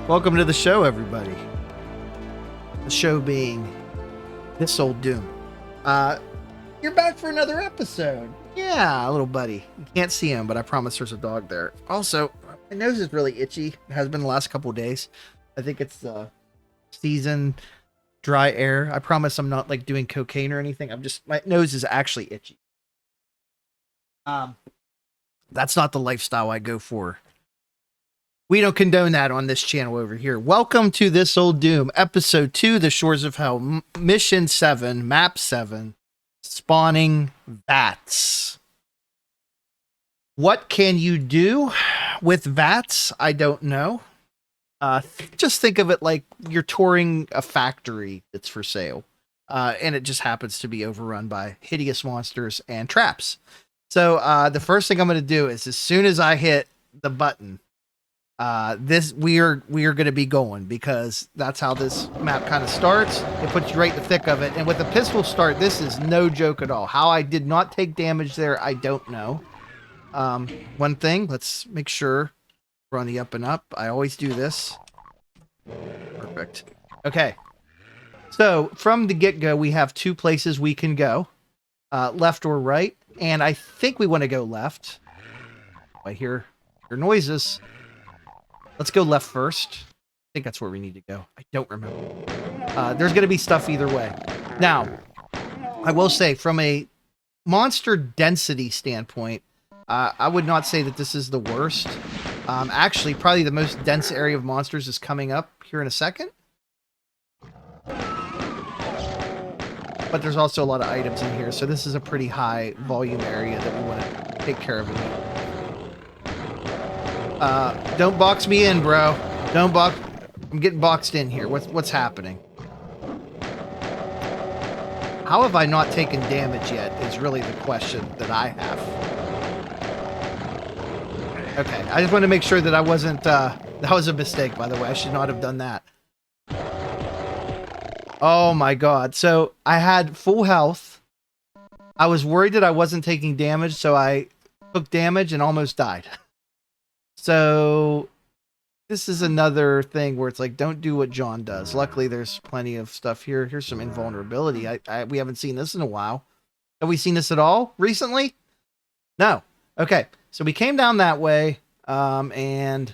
Welcome to the show, everybody. The show being This Old Doom. You're back for another episode. Yeah, little buddy. You can't see him, but I promise there's a dog there. Also, my nose is really itchy. It has been the last couple of days. I think it's the season, dry air. I promise I'm not like doing cocaine or anything. My nose is actually itchy. That's not the lifestyle I go for. We don't condone that on this channel over here. Welcome to This Old Doom, Episode 2, The Shores of Hell, Mission 7, Map 7, Spawning Vats. What can you do with Vats? I don't know. Just think of it like you're touring a factory that's for sale. And it just happens to be overrun by hideous monsters and traps. So the first thing I'm going to do is as soon as I hit the button, we are going to be going, because that's how this map kind of starts. It puts you right in the thick of it, and with a pistol start, this is no joke at all. How I did not take damage there, I don't know. One thing, let's make sure we're on the up and up. I always do this. Perfect. Okay, so from the get-go, we have two places we can go, left or right, and I think we want to go left. I hear noises. Let's go left first. I think that's where we need to go. I don't remember. There's going to be stuff either way. Now, I will say, from a monster density standpoint, I would not say that this is the worst. Actually, probably the most dense area of monsters is coming up here in a second. But there's also a lot of items in here, so this is a pretty high volume area that we want to take care of. Don't box me in, bro. Don't box. I'm getting boxed in here. What's happening? How have I not taken damage yet is really the question that I have. Okay, I just want to make sure that I wasn't, that was a mistake, by the way. I should not have done that. Oh my god. So I had full health. I was worried that I wasn't taking damage, so I took damage and almost died. So this is another thing where it's like, don't do what John does. Luckily, there's plenty of stuff here. Here's some invulnerability. We haven't seen this in a while. Have we seen this at all recently? No. Okay. So we came down that way, and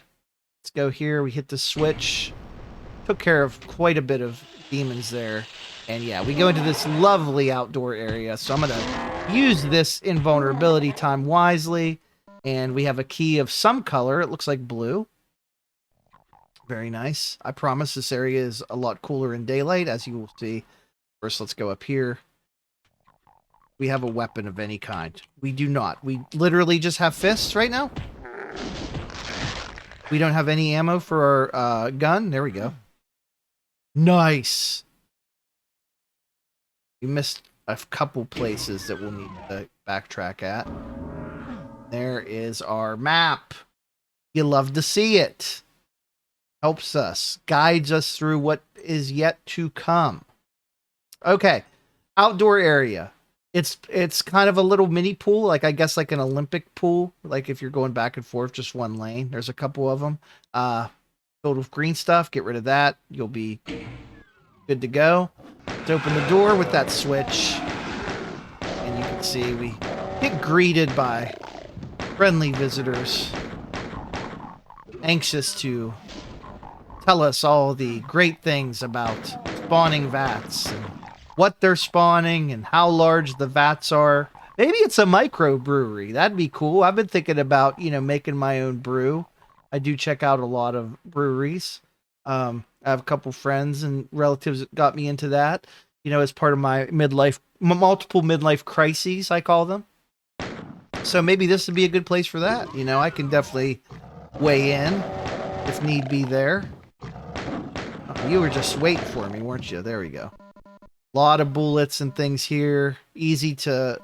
let's go here. We hit the switch. Took care of quite a bit of demons there. And yeah, we go into this lovely outdoor area. So I'm going to use this invulnerability time wisely. And we have a key of some color. It looks like blue. Very nice. I promise this area is a lot cooler in daylight, as you will see. First, let's go up here. We have a weapon of any kind. We do not. We literally just have fists right now. We don't have any ammo for our gun. There we go. Nice. We missed a couple places that we'll need to backtrack at. There is our map. You love to see it. Helps us, guides us through what is yet to come. Okay, outdoor area. It's kind of a little mini pool, like I guess like an Olympic pool. Like if you're going back and forth, just one lane. There's a couple of them. Filled with green stuff. Get rid of that. You'll be good to go. Let's open the door with that switch, and you can see we get greeted by friendly visitors, anxious to tell us all the great things about spawning vats and what they're spawning and how large the vats are. Maybe it's a microbrewery. That'd be cool. I've been thinking about, making my own brew. I do check out a lot of breweries. I have a couple friends and relatives that got me into that, as part of my multiple midlife crises, I call them. So maybe this would be a good place for that. I can definitely weigh in if need be there. Oh, you were just waiting for me, weren't you? There we go. A lot of bullets and things here. Easy to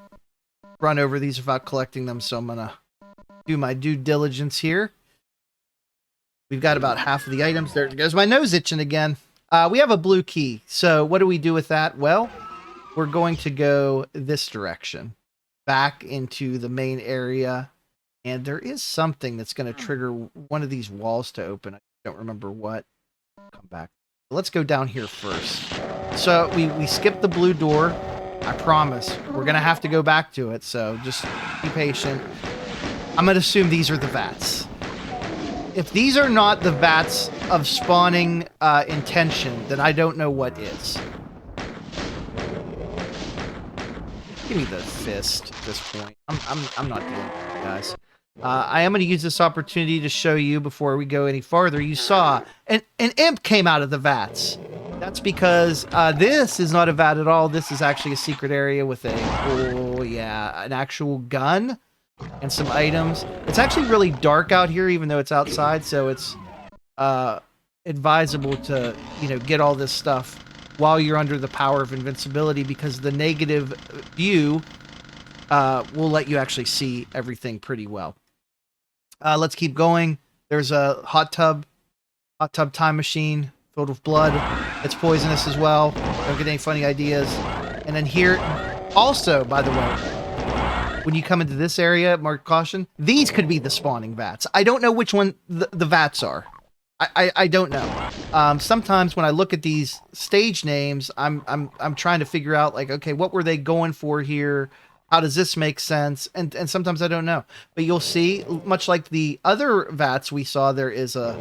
run over these without collecting them, so I'm going to do my due diligence here. We've got about half of the items. There goes my nose itching again. We have a blue key. So what do we do with that? Well, we're going to go this direction. Back into the main area, and there is something that's going to trigger one of these walls to open. I don't remember what. come back. Let's go down here first. So we skipped the blue door. I promise. We're going to have to go back to it, so just be patient. I'm going to assume these are the vats. If these are not the vats of spawning intention, then I don't know what is. Give me the fist at this point. I'm not dealing with you guys. I am going to use this opportunity to show you before we go any farther. You saw an imp came out of the vats. That's because this is not a vat at all. This is actually a secret area with an actual gun and some items. It's actually really dark out here, even though it's outside. So it's advisable to, get all this stuff while you're under the power of invincibility, because the negative view will let you actually see everything pretty well. Let's keep going. There's a hot tub time machine filled with blood. It's poisonous as well. Don't get any funny ideas. And then here, also, by the way, when you come into this area, mark caution, these could be the spawning vats. I don't know which one the vats are. I don't know. Sometimes when I look at these stage names, I'm trying to figure out, like, okay, what were they going for here? How does this make sense? And sometimes I don't know. But you'll see, much like the other vats we saw, there is a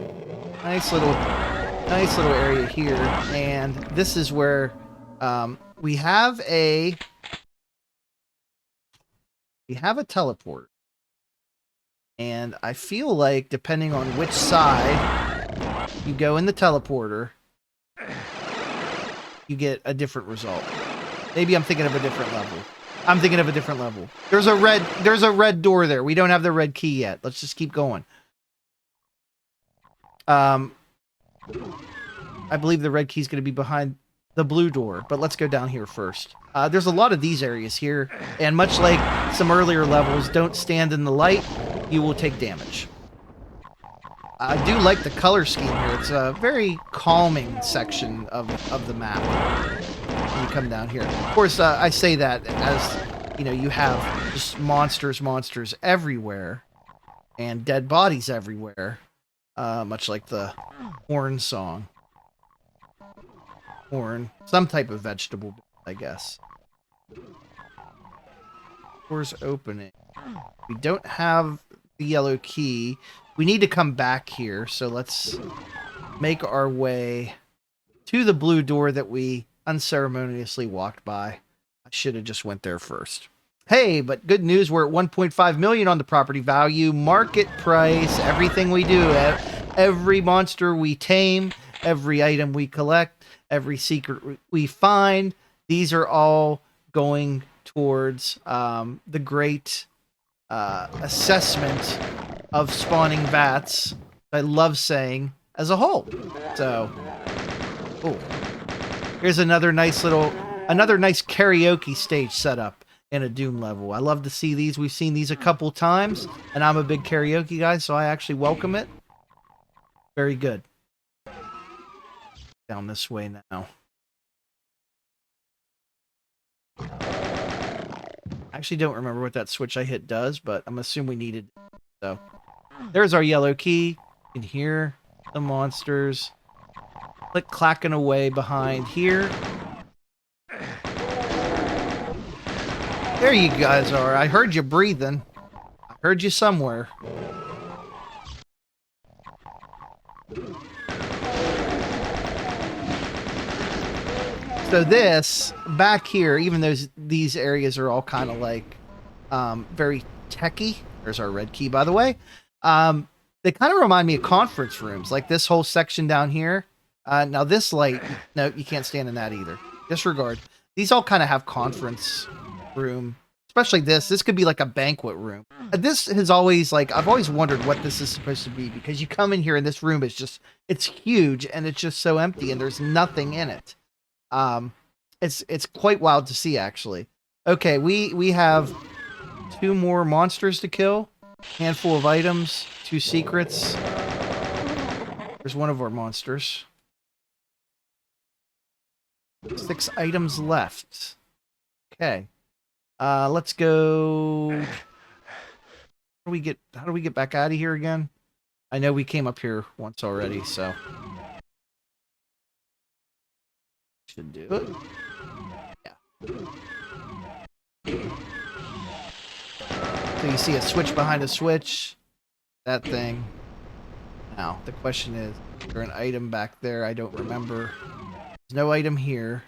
nice little area here, and this is where we have a teleport. And I feel like, depending on which side you go in the teleporter, you get a different result. Maybe I'm thinking of a different level. I'm thinking of a different level. There's a red door there. We don't have the red key yet. Let's just keep going. I believe the red key is going to be behind the blue door, but let's go down here first. There's a lot of these areas here, and much like some earlier levels, don't stand in the light. You will take damage. I do like the color scheme here. It's a very calming section of the map when you come down here. Of course, I say that as, you have just monsters everywhere, and dead bodies everywhere, much like the horn song. Horn, some type of vegetable, I guess. Doors opening. We don't have the yellow key. We need to come back here, so let's make our way to the blue door that we unceremoniously walked by. I should have just went there first. Hey, but good news, we're at 1.5 million on the property value, market price, everything we do, every monster we tame, every item we collect, every secret we find, these are all going towards the great assessment of spawning vats, I love saying, as a whole. So, here's another nice karaoke stage setup in a Doom level. I love to see these. We've seen these a couple times, and I'm a big karaoke guy, so I actually welcome it. Very good. Down this way now. I actually don't remember what that switch I hit does, but I'm assuming we needed it. So, there's our yellow key. You can hear the monsters clacking away behind here. There you guys are. I heard you breathing. I heard you somewhere. So this, back here, even though these areas are all kind of like very techy. There's our red key, by the way. They kind of remind me of conference rooms, like this whole section down here. Now this light, no, you can't stand in that either. Disregard. These all kind of have conference room, especially this. This could be like a banquet room. This has always, I've always wondered what this is supposed to be, because you come in here and this room is just, it's huge and it's just so empty and there's nothing in it. It's quite wild to see, actually. Okay, we have 2 more monsters to kill, handful of items, 2 secrets. There's one of our monsters. 6 items left. Okay. Let's go. How do we get back out of here again? I know we came up here once already, so Should do it. Yeah. So you see a switch behind a switch. That thing. Now, the question is there an item back there? I don't remember. There's no item here.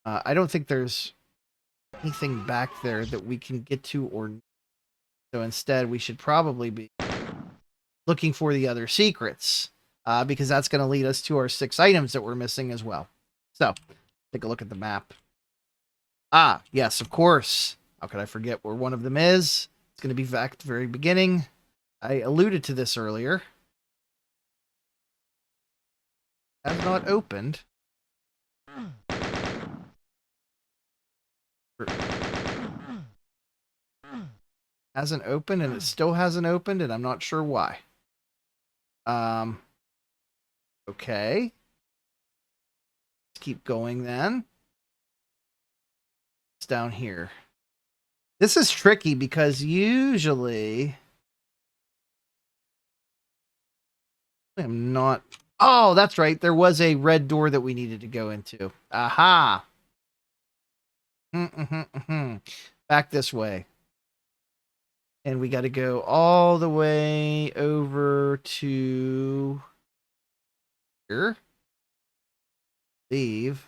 I don't think there's anything back there that we can get to or... So instead, we should probably be looking for the other secrets, because that's going to lead us to our 6 items that we're missing as well. So, take a look at the map. Ah, yes, of course. How could I forget where one of them is? It's going to be back at the very beginning. I alluded to this earlier. Has not opened. Hasn't opened, and it still hasn't opened, and I'm not sure why. Okay. Let's keep going then. It's down here. This is tricky because usually I'm not... Oh, that's right. There was a red door that we needed to go into. Aha. Back this way. And we got to go all the way over to here. Leave.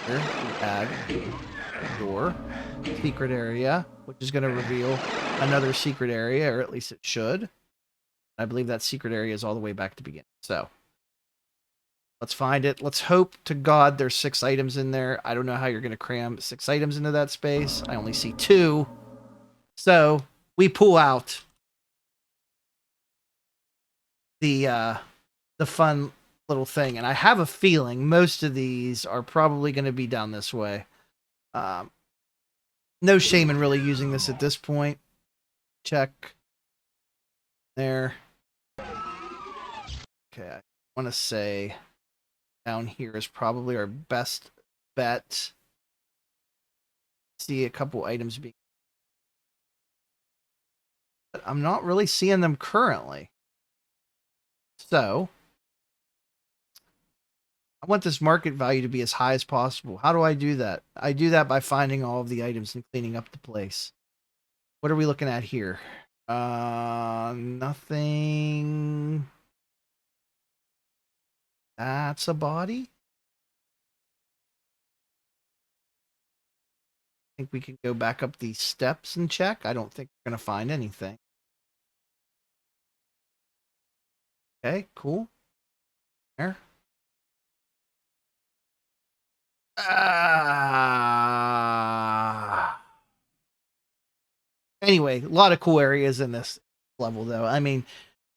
Here. Bag. Door. Secret area, which is going to reveal another secret area, or at least it should. I believe that secret area is all the way back to the beginning. So, let's find it. Let's hope to God there's 6 items in there. I don't know how you're going to cram 6 items into that space. I only see 2. So, we pull out the fun little thing. And I have a feeling most of these are probably going to be down this way. No shame in really using this at this point. Check. There. Okay, I want to say down here is probably our best bet. See a couple items being... But I'm not really seeing them currently. So, I want this market value to be as high as possible. How do I do that? I do that by finding all of the items and cleaning up the place. What are we looking at here? Nothing. That's a body? I think we can go back up these steps and check. I don't think we're going to find anything. Okay, cool. There. Anyway, a lot of cool areas in this level, though. I mean,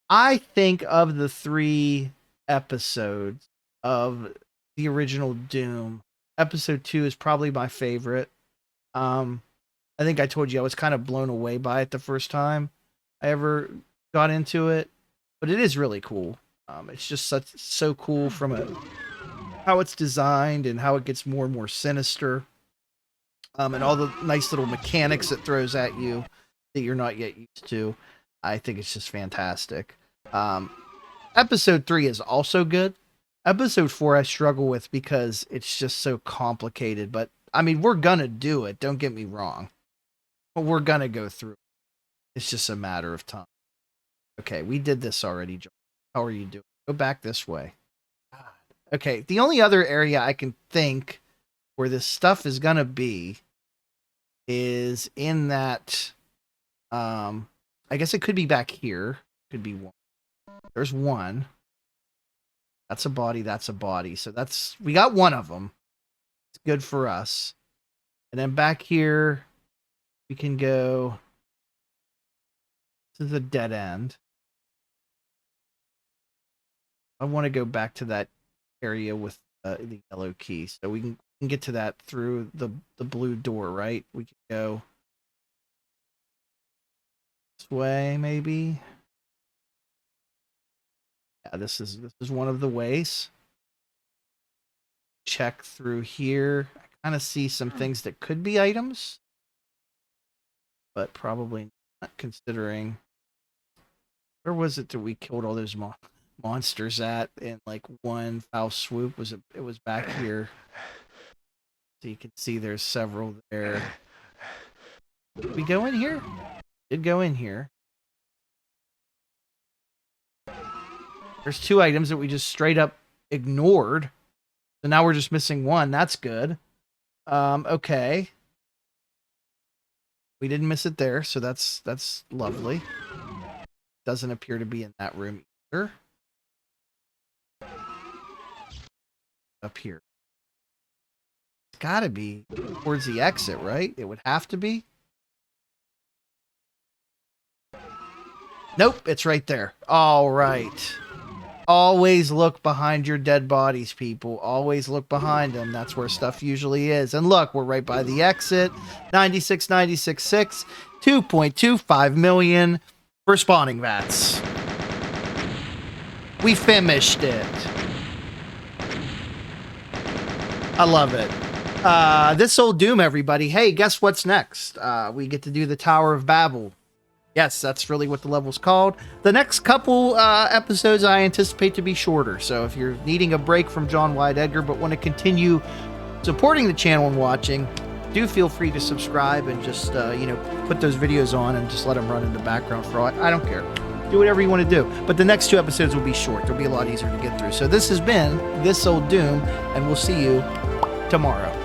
I think of the 3 episodes of the original Doom, episode 2 is probably my favorite. I think I told you I was kind of blown away by it the first time I ever got into it, but it is really cool. It's just so cool from how it's designed and how it gets more and more sinister, and all the nice little mechanics it throws at you that you're not yet used to. I think it's just fantastic. Episode 3 is also good. Episode 4 I struggle with because it's just so complicated, but I mean, we're gonna do it, don't get me wrong. But we're gonna go through. It's just a matter of time. Okay, we did this already, John. How are you doing? Go back this way. Okay, the only other area I can think where this stuff is gonna be is in that... I guess it could be back here. Could be one. There's one. That's a body, that's a body. So we got one of them. It's good for us. And then back here, we can go... This is a dead end. I want to go back to that area with the yellow key. So we can get to that through the blue door, right? We can go this way, maybe. Yeah, this is one of the ways. Check through here. I kind of see some things that could be items, but probably not, considering... Where was it that we killed all those monsters? monsters at in like one foul swoop. It was back here. So you can see there's several there. Did we go in here? Did go in here. There's 2 items that we just straight up ignored. So now we're just missing 1. That's good. Okay. We didn't miss it there, so that's lovely. Doesn't appear to be in that room either. Up here. It's gotta be towards the exit, right? It would have to be. Nope, it's right there. All right. Always look behind your dead bodies, people. Always look behind them. That's where stuff usually is. And look, we're right by the exit. 96,96,6, 2.25 million for spawning vats. We finished it. I love it. This old Doom, everybody. Hey, guess what's next? We get to do the Tower of Babel. Yes, that's really what the level's called. The next couple episodes I anticipate to be shorter. So if you're needing a break from John, Wyatt, Edgar, but want to continue supporting the channel and watching, do feel free to subscribe and just, put those videos on and just let them run in the background for all. I don't care. Do whatever you want to do. But the next 2 episodes will be short. They'll be a lot easier to get through. So this has been This Old Doom, and we'll see you tomorrow.